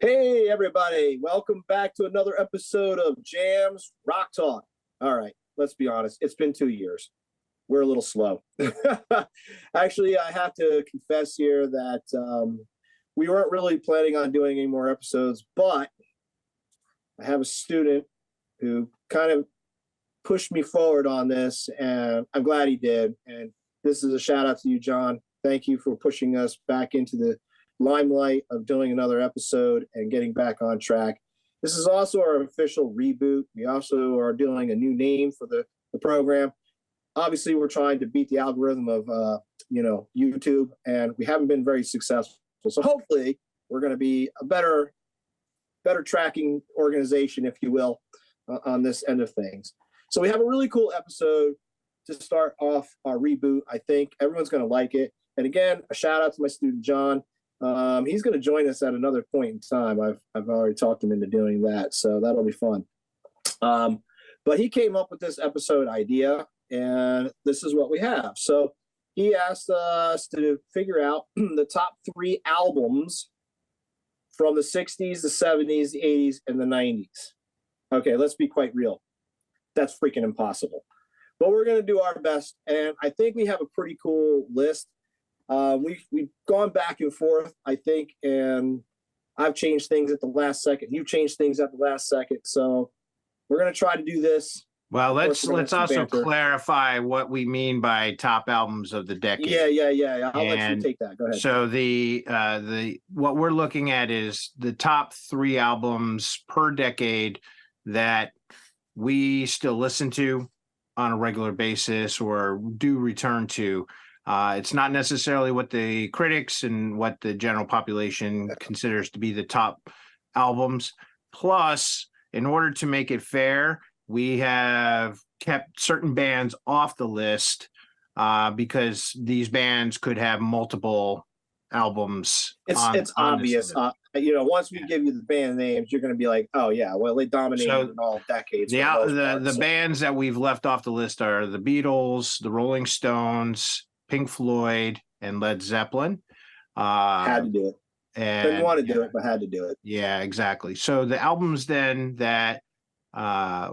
Hey, everybody. Welcome back to another episode of Jam's Rock Talk. All right, let's be honest. It's been 2 years. We're a little slow. Actually, I have to confess here that we weren't really planning on doing any more episodes, but I have a student who kind of pushed me forward on this, and I'm glad he did. And this is a shout out to you, John. Thank you for pushing us back into the limelight of doing another episode and getting back on track. This is also our official reboot. We also are doing a new name for the program. Obviously, we're trying to beat the algorithm of YouTube, and we haven't been very successful. So hopefully, we're going to be a better tracking organization, if you will, on this end of things. So we have a really cool episode to start off our reboot. I think everyone's going to like it. And again, a shout out to my student John. He's going to join us at another point in time. I've already talked him into doing that, so that'll be fun. But he came up with this episode idea, and this is what we have. So he asked us to figure out the top 3 albums from the 60s, the 70s, the 80s, and the 90s. Okay, let's be quite real. That's freaking impossible. But we're going to do our best, and I think we have a pretty cool list. We've gone back and forth, I think, and I've changed things at the last second. You changed things at the last second. So we're going to try to do this. Well, let's also clarify what we mean by top albums of the decade. Yeah. I'll let you take that. Go ahead. So the what we're looking at is the top 3 albums per decade that we still listen to on a regular basis or do return to. It's not necessarily what the critics and what the general population considers to be the top albums. Plus, in order to make it fair, we have kept certain bands off the list because these bands could have multiple albums. It's obvious. Once we give you the band names, you're going to be like, oh, yeah, well, they dominated in all decades. The bands that we've left off the list are the Beatles, the Rolling Stones, Pink Floyd, and Led Zeppelin. Had to do it. Didn't want to do it, but had to do it. Yeah, exactly. So the albums then that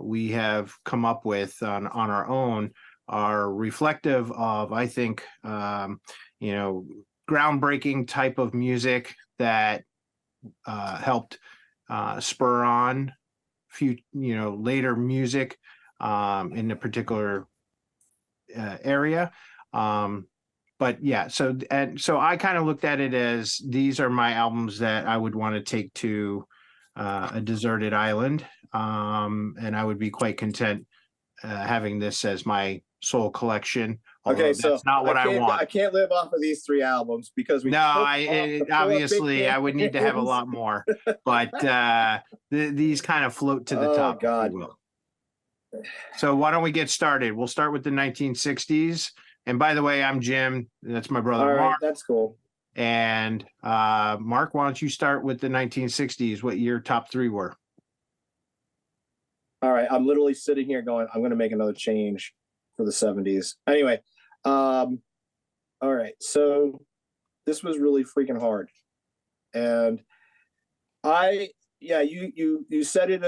we have come up with on our own are reflective of, I think, groundbreaking type of music that helped spur on later music in a particular area. But yeah, so I kind of looked at it as these are my albums that I would want to take to a deserted island, and I would be quite content having this as my sole collection. Okay, so that's not what I want. I can't live off of these 3 albums because obviously I would need to have a lot more, but these kind of float to the top. God. So why don't we get started? We'll start with the 1960s. And by the way, I'm Jim. That's my brother, All right, Mark. that's cool. And Mark, why don't you start with the 1960s? What your top 3 were? All right, I'm literally sitting here going, I'm going to make another change for the 70s. Anyway, all right, so this was really freaking hard, and you set it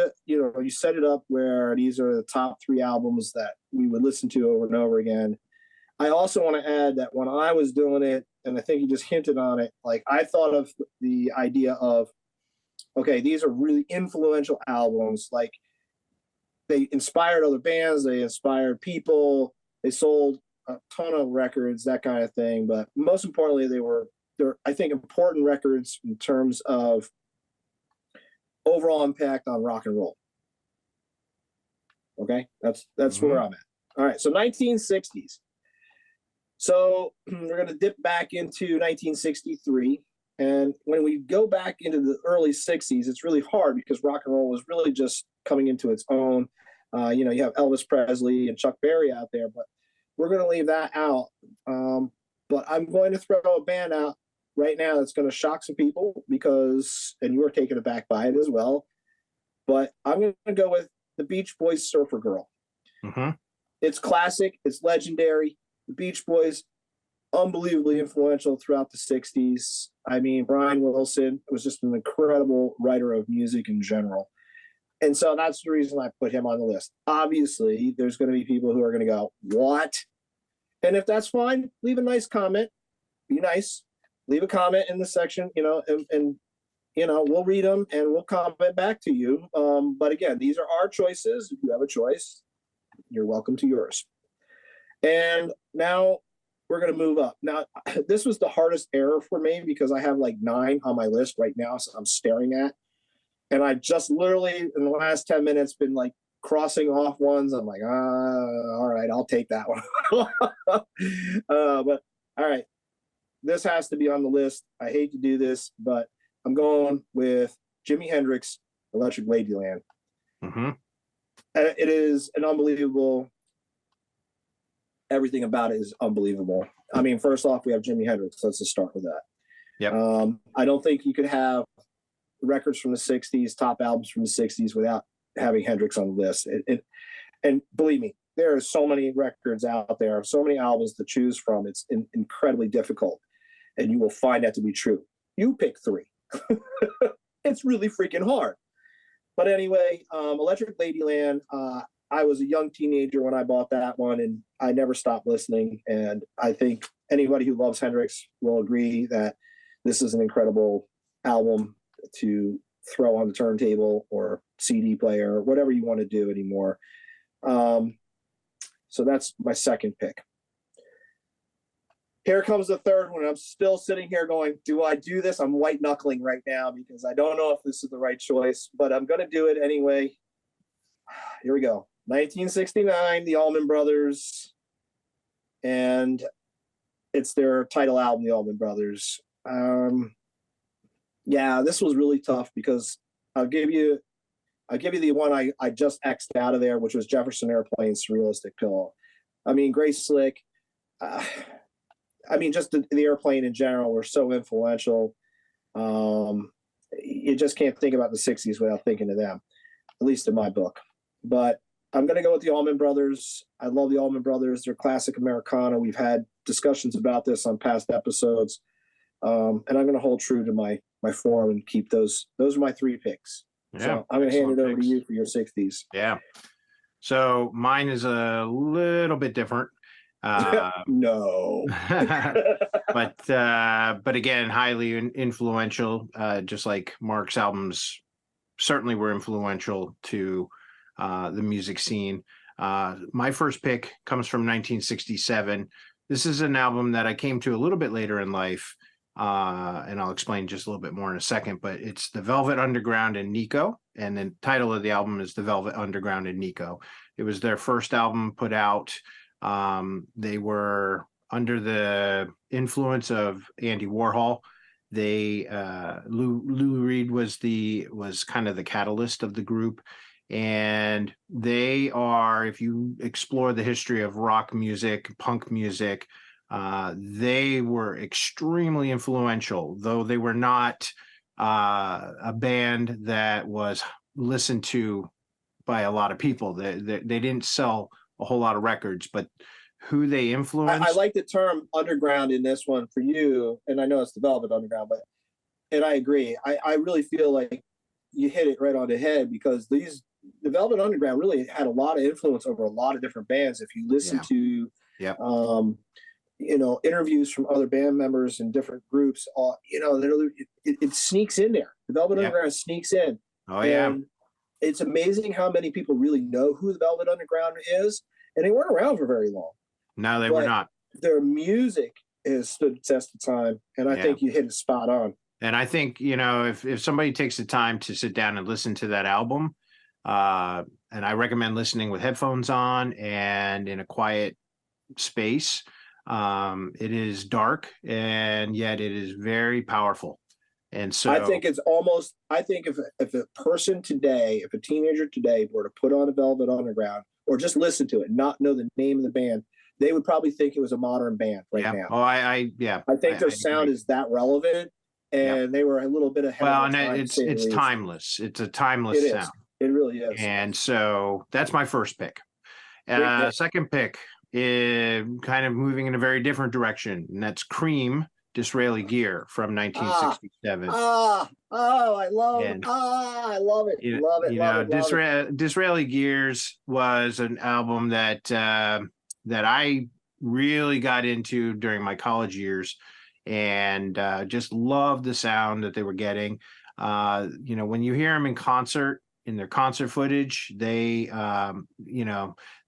up where these are the top 3 albums that we would listen to over and over again. I also want to add that when I was doing it, and I think you just hinted on it, like I thought of the idea of, okay, these are really influential albums. Like they inspired other bands, they inspired people, they sold a ton of records, that kind of thing. But most importantly, they're I think important records in terms of overall impact on rock and roll. Okay, that's where I'm at. All right, so 1960s. So we're going to dip back into 1963. And when we go back into the early 60s, it's really hard because rock and roll was really just coming into its own. You have Elvis Presley and Chuck Berry out there, but we're going to leave that out. But I'm going to throw a band out right now that's going to shock some people and you were taken aback by it as well. But I'm going to go with the Beach Boys' Surfer Girl. Mm-hmm. It's classic. It's legendary. The Beach Boys, unbelievably influential throughout the 60s. I mean, Brian Wilson was just an incredible writer of music in general. And so that's the reason I put him on the list. Obviously, there's going to be people who are going to go, what? And if that's fine, leave a nice comment. Be nice. Leave a comment in the section, and we'll read them and we'll comment back to you. But again, these are our choices. If you have a choice, you're welcome to yours. And now we're going to move up. Now, this was the hardest error for me because I have like 9 on my list right now. So I'm staring at, and I just literally in the last 10 minutes been like crossing off ones. I'm like, all right, I'll take that one. But all right, this has to be on the list. I hate to do this, but I'm going with Jimi Hendrix, Electric Ladyland. Mm-hmm. It is an unbelievable. Everything about it is unbelievable. I mean, first off, we have Jimi Hendrix. Let's just start with that. Yep. I don't think you could have records from the 60s, top albums from the 60s without having Hendrix on the list. And believe me, there are so many records out there, so many albums to choose from. It's incredibly difficult, and you will find that to be true. You pick 3. It's really freaking hard. But anyway, Electric Ladyland, I was a young teenager when I bought that one, and I never stopped listening. And I think anybody who loves Hendrix will agree that this is an incredible album to throw on the turntable or CD player or whatever you want to do anymore. So that's my second pick. Here comes the third one. I'm still sitting here going, do I do this? I'm white knuckling right now because I don't know if this is the right choice, but I'm going to do it anyway. Here we go. 1969, the Allman Brothers, and it's their title album, the Allman Brothers. Yeah, this was really tough because I'll give you the one I just X'd out of there, which was Jefferson Airplane's Surrealistic Pillow. I mean, Grace Slick, I mean, just the Airplane in general were so influential. You just can't think about the 60s without thinking of them, at least in my book. But I'm going to go with the Allman Brothers. I love the Allman Brothers. They're classic Americana. We've had discussions about this on past episodes. And I'm going to hold true to my form and keep those. Those are my 3 picks. Yeah, so I'm going to hand it over picks. to you for your 60s. Yeah. So mine is a little bit different. No. but again, highly influential, just like Mark's albums certainly were influential to the music scene. My first pick comes from 1967. This is an album that I came to a little bit later in life, and I'll explain just a little bit more in a second, but it's The Velvet Underground and Nico, and the title of the album is The Velvet Underground and Nico. It was their first album put out. They were under the influence of Andy Warhol. They Lou Reed was kind of the catalyst of the group, and they are, if you explore the history of rock music, punk music, they were extremely influential, though they were not a band that was listened to by a lot of people. They didn't sell a whole lot of records, but who they influenced. I like the term underground in this one for you, and I know it's the Velvet Underground, and I agree. I really feel like you hit it right on the head because the Velvet Underground really had a lot of influence over a lot of different bands. If you listen to, interviews from other band members in different groups, it sneaks in there. The Velvet Underground sneaks in. Oh yeah. And it's amazing how many people really know who the Velvet Underground is, and they weren't around for very long. No, they were not. Their music has stood the test of time, and I think you hit it spot on. And I think, if somebody takes the time to sit down and listen to that album, and I recommend listening with headphones on and in a quiet space, it is dark, and yet it is very powerful. And so I think if a person today, if a teenager today were to put on a Velvet Underground or just listen to it, not know the name of the band, they would probably think it was a modern band now. Oh, I think their sound is that relevant, and they were a little bit ahead. Well, and it's timeless. It's a timeless sound. It really is. And so that's my first pick. Second pick kind of moving in a very different direction, and that's Cream, Disraeli Gear from 1967. I love, And I love it, you, love it, you love know, it, love it. Disraeli Gears was an album that that I really got into during my college years, and just loved the sound that they were getting. When you hear them in concert, in their concert footage, they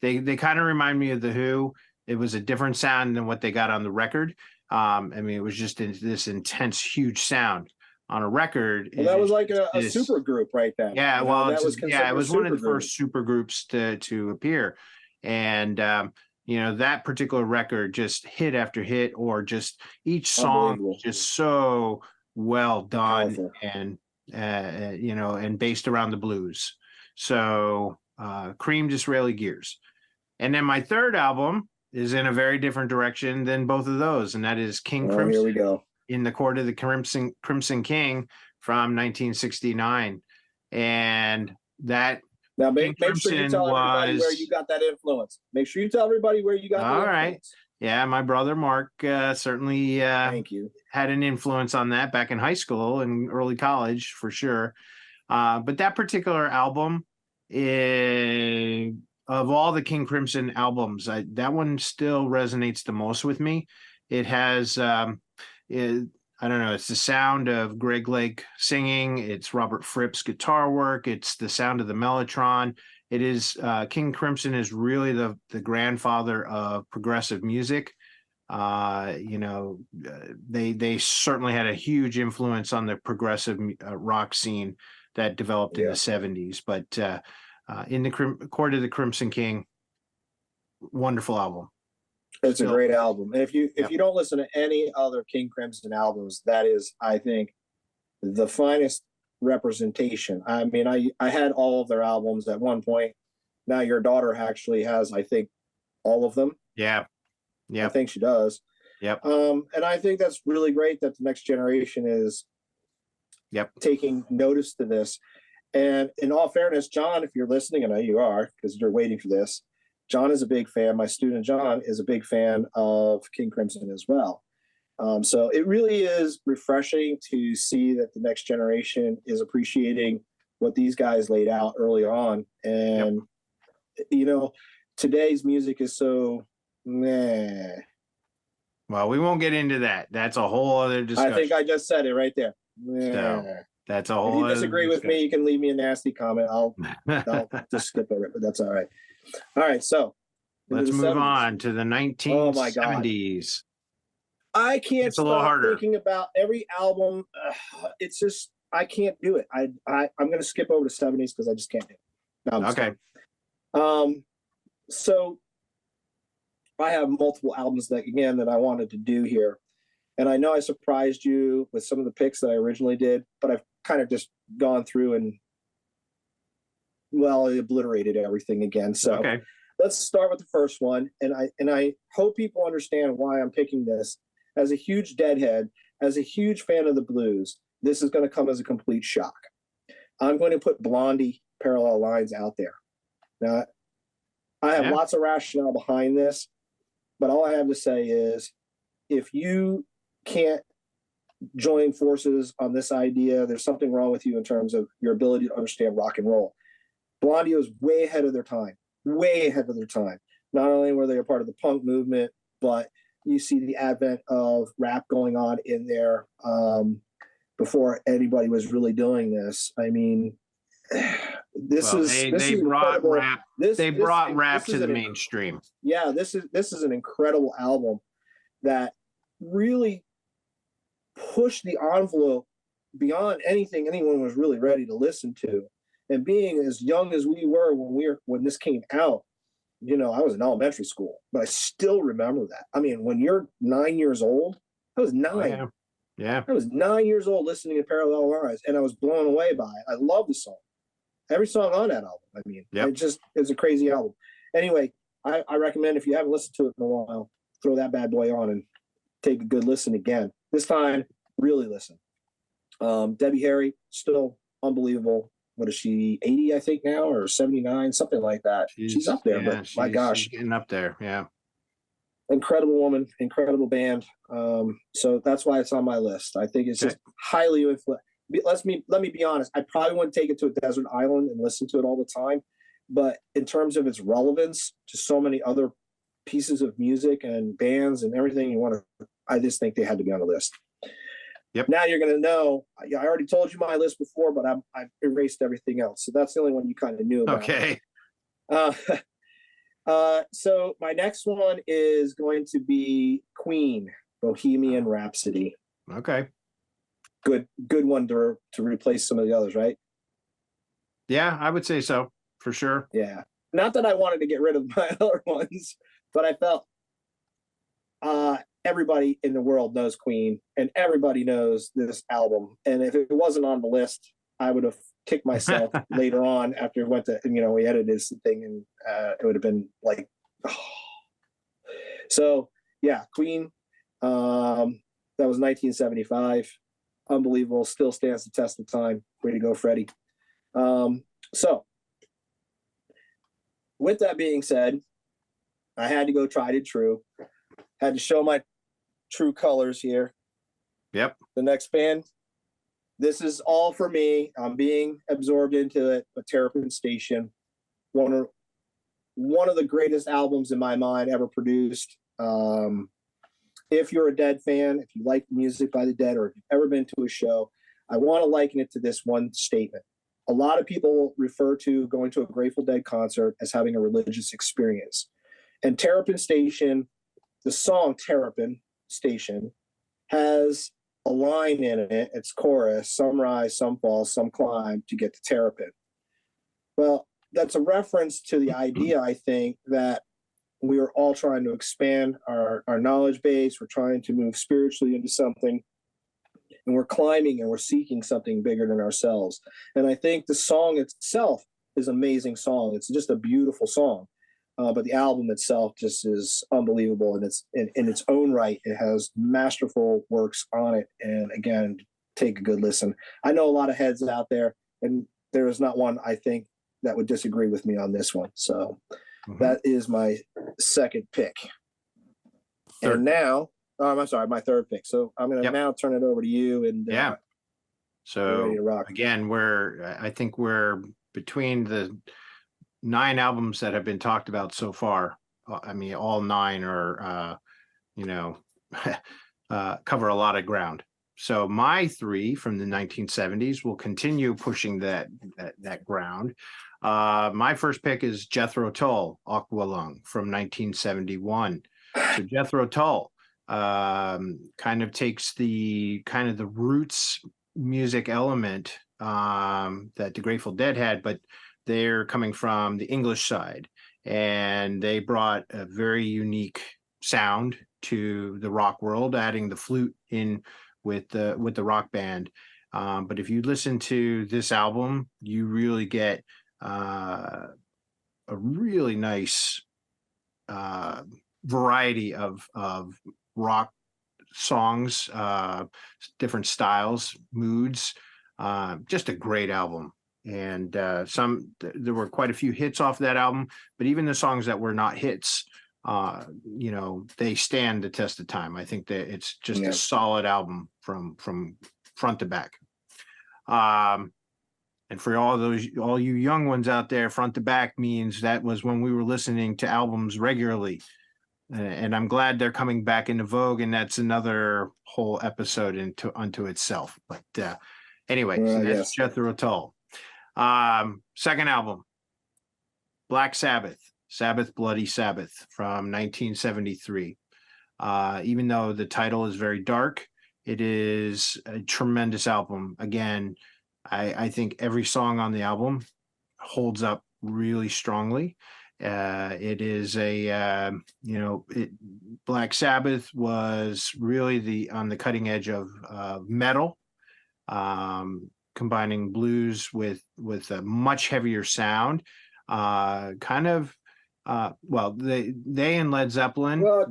they kind of remind me of the Who. It was a different sound than what they got on the record. It was just this intense, huge sound. On a record, Well, that was like a super group right then. Yeah, that was considered it was one of the group. first super groups to appear, and that particular record just hit after hit, or just each song just so well done. Powerful. And and based around the blues. So Cream, Disraeli Gears. And then my third album is in a very different direction than both of those, and that is King Crimson. Here we go. In the Court of the Crimson King from 1969. And that now make sure you tell everybody where you got that influence. Make sure you tell everybody where you got that influence. All right. Yeah, my brother Mark certainly thank you. Had an influence on that back in high school and early college for sure. But that particular album, of all the King Crimson albums, that one still resonates the most with me. It has I don't know, it's the sound of Greg Lake singing, it's Robert Fripp's guitar work, it's the sound of the Mellotron. It is King Crimson is really the grandfather of progressive music. They certainly had a huge influence on the progressive rock scene that developed in the 70s. But in the Court of the Crimson King, wonderful album. It's a great album. And if you don't listen to any other King Crimson albums, that is, I think, the finest representation. I mean, I had all of their albums at one point. Now your daughter actually has, I think, all of them. Yeah. I think she does. Yep. And I think that's really great that the next generation is taking notice to this. And in all fairness, John, if you're listening, and I know you are, because you're waiting for this, John is a big fan. My student John is a big fan of King Crimson as well. So it really is refreshing to see that the next generation is appreciating what these guys laid out early on. And, today's music is so meh. Well, we won't get into that. That's a whole other discussion. I think I just said it right there. So, that's a whole other If you disagree with me, you can leave me a nasty comment. I'll just skip over it, but that's all right. All right, so let's move on to the 1970s. Oh my God. I can't stop thinking about every album. It's just, I can't do it. I'm going to skip over to 70s because I just can't do it. No, okay. So I have multiple albums that I wanted to do here. And I know I surprised you with some of the picks that I originally did, but I've kind of just gone through and obliterated everything again. So let's start with the first one. And I hope people understand why I'm picking this. As a huge Deadhead, as a huge fan of the blues, this is going to come as a complete shock. I'm going to put Blondie, Parallel Lines out there. Now, I have lots of rationale behind this, but all I have to say is if you can't join forces on this idea, there's something wrong with you in terms of your ability to understand rock and roll. Blondie was way ahead of their time. Not only were they a part of the punk movement, but you see the advent of rap going on in there before anybody was really doing this. I mean, they brought rap. They brought rap to the mainstream. Yeah, this is an incredible album that really pushed the envelope beyond anything anyone was really ready to listen to. And being as young as we were when this came out, I was in elementary school, but I still remember that. I mean, when you're 9 years old, I was 9. Oh, yeah. I was 9 years old listening to Parallel Lines, and I was blown away by it. I love the song. Every song on that album. I mean, it's a crazy album. Anyway, I recommend, if you haven't listened to it in a while, throw that bad boy on and take a good listen again. This time, really listen. Debbie Harry, still unbelievable. What is she, 80, I think now, or 79, something like that. She's up there, but my gosh. She's getting up there, yeah. Incredible woman, incredible band. So that's why it's on my list. I think it's just highly influential. Let me be honest. I probably wouldn't take it to a desert island and listen to it all the time, but in terms of its relevance to so many other pieces of music and bands and everything you want to, I just think they had to be on the list. Yep. Now you're going to know. I already told you my list before, but I've erased everything else. So that's the only one you kind of knew about. Okay. So my next one is going to be Queen, Bohemian Rhapsody. Okay. Good one to replace some of the others, right? Yeah, I would say so, for sure. Yeah. Not that I wanted to get rid of my other ones, but I felt everybody in the world knows Queen and everybody knows this album. And if it wasn't on the list, I would have kicked myself later on after it went to, we edited this thing, and it would have been like, oh. So yeah, Queen, that was 1975. Unbelievable. Still stands the test of time. Way to go, Freddie. So with that being said, I had to go tried and true. Had to show my true colors here. Yep. The next band, this is all for me. I'm being absorbed into it. But Terrapin Station, one of the greatest albums in my mind ever produced. If you're a Dead fan, if you like music by the Dead, or if you've ever been to a show, I want to liken it to this one statement. A lot of people refer to going to a Grateful Dead concert as having a religious experience. And Terrapin Station, the song Terrapin Station, has a line in it. It's chorus: some rise, some fall, some climb to get to Terrapin. Well, that's a reference to the idea, I think, that we are all trying to expand our knowledge base. We're trying to move spiritually into something, and we're climbing and we're seeking something bigger than ourselves. And I think the song itself is an amazing song. It's just a beautiful song. But the album itself just is unbelievable, and it's in its own right. It has masterful works on it. And again, take a good listen. I know a lot of heads out there, and there is not one, I think, that would disagree with me on this one. So that is my second pick. And now, I'm sorry, my third pick. So I'm going to now turn it over to you. And so again, I think we're between the 9 albums that have been talked about so far. I mean, all 9 are, cover a lot of ground. So my 3 from the 1970s will continue pushing that ground. My first pick is Jethro Tull, Aqualung from 1971. So Jethro Tull kind of takes the roots music element that the Grateful Dead had, but they're coming from the English side, and they brought a very unique sound to the rock world, adding the flute in with the rock band. But if you listen to this album, you really get a really nice variety of rock songs, different styles, moods. Just a great album. And there were quite a few hits off that album, but even the songs that were not hits, they stand the test of time. I think that it's just a solid album from front to back. And for all you young ones out there, front to back means that was when we were listening to albums regularly. And I'm glad they're coming back into vogue, and that's another whole episode unto itself. But anyway, so that's Jethro Tull. Second album, Black Sabbath, Bloody Sabbath from 1973. Even though the title is very dark, it is a tremendous album. Again, I think every song on the album holds up really strongly. It is Black Sabbath was really on the cutting edge of metal, combining blues with a much heavier sound. They and Led Zeppelin. Well,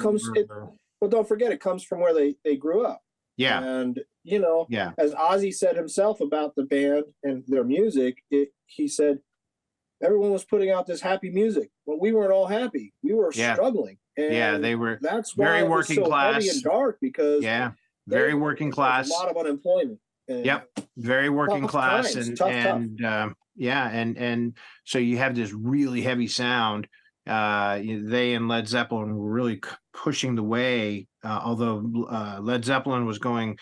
don't forget, it comes from where they grew up. Yeah. And as Ozzy said himself about the band and their music, he said everyone was putting out this happy music, but we weren't all happy. We were struggling. Yeah, And they were that's why very it was working so heavy and class. dark, because Yeah, they very were, working there was a class. lot of unemployment and Yep, very working tough class, times, tough. yeah, and so you have this really heavy sound. They and Led Zeppelin were really pushing the way. Although Led Zeppelin was going,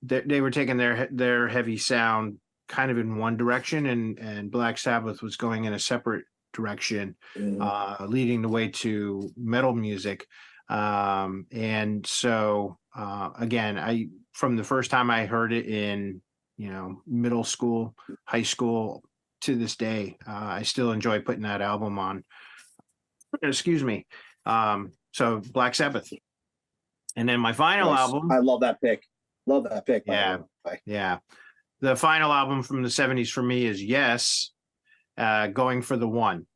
they were taking their heavy sound kind of in one direction, and Black Sabbath was going in a separate direction, Mm. leading the way to metal music. And so again, I from the first time I heard it in middle school, high school to this day, I still enjoy putting that album on. Excuse me. So Black Sabbath, and then my final Nice. I album. love that pick. Love that pick, by Yeah, the way. yeah. The final album from the '70s for me is Yes, Going for the One.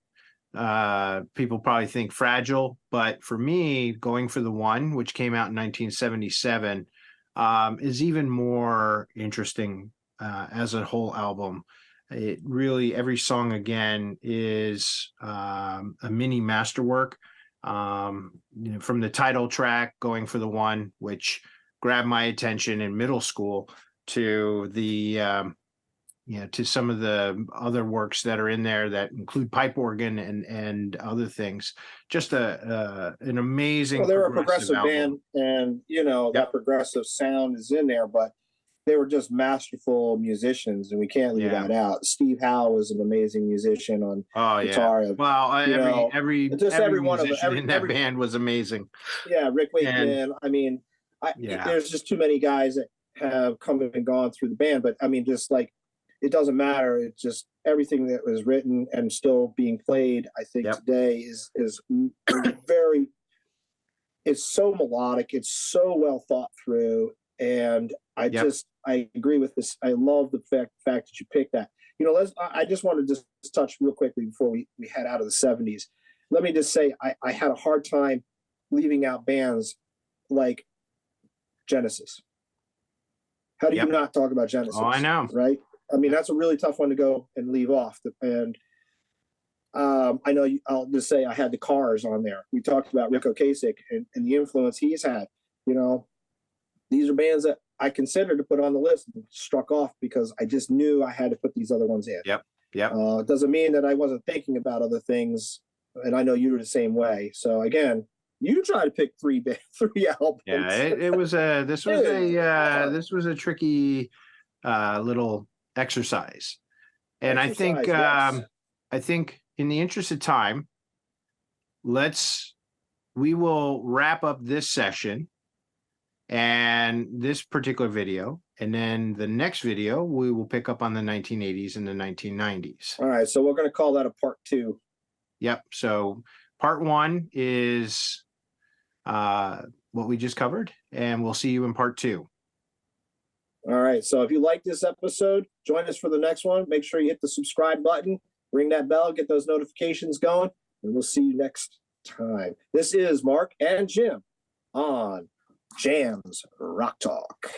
People probably think Fragile, but for me, Going for the One, which came out in 1977, is even more interesting as a whole album. It really, every song again is a mini masterwork. From the title track, Going for the One, which grabbed my attention in middle school, to to some of the other works that are in there that include pipe organ and other things. Just an amazing Well, they're a progressive progressive band, album. and that Yep. progressive sound is in there, but they were just masterful musicians, and we can't leave Yeah. that out. Steve Howe was an amazing musician on Oh yeah. guitar. Well, You know, just every every one of them, musician in that every band was amazing. yeah, Rick And Wakeman. I mean, yeah, there's just too many guys that have come and gone through the band, but I mean, just like it doesn't matter. It's just everything that was written and still being played. I think yep, today is very. It's so melodic. It's so well thought through, and yep, I agree with this. I love the fact that you picked that. I just want to just touch real quickly before we head out of the '70s. Let me just say I had a hard time leaving out bands like Genesis. How do you yep. not talk about Oh, I Genesis, know. right? I mean, Yep. that's a really tough one to go and leave off. And I know I'll just say I had the Cars on there. We talked about Yep. Rick Ocasek and the influence he's had. You know, these are bands that I considered to put on the list and struck off because I just knew I had to put these other ones in. Yep. Yep. It doesn't mean that I wasn't thinking about other things, and I know you were the same way. So again, you try to pick three albums. Yeah, it was a this was this was a tricky little exercise. And Exercise, yes. I think in the interest of time, we will wrap up this session and this particular video, and then the next video we will pick up on the 1980s and the 1990s. All right, so we're going to call that a part 2. Yep. So part 1 is what we just covered, and we'll see you in part 2. All right, so if you like this episode, join us for the next one. Make sure you hit the subscribe button, ring that bell, get those notifications going, and we'll see you next time. This is Mark and Jim on Jams Rock Talk.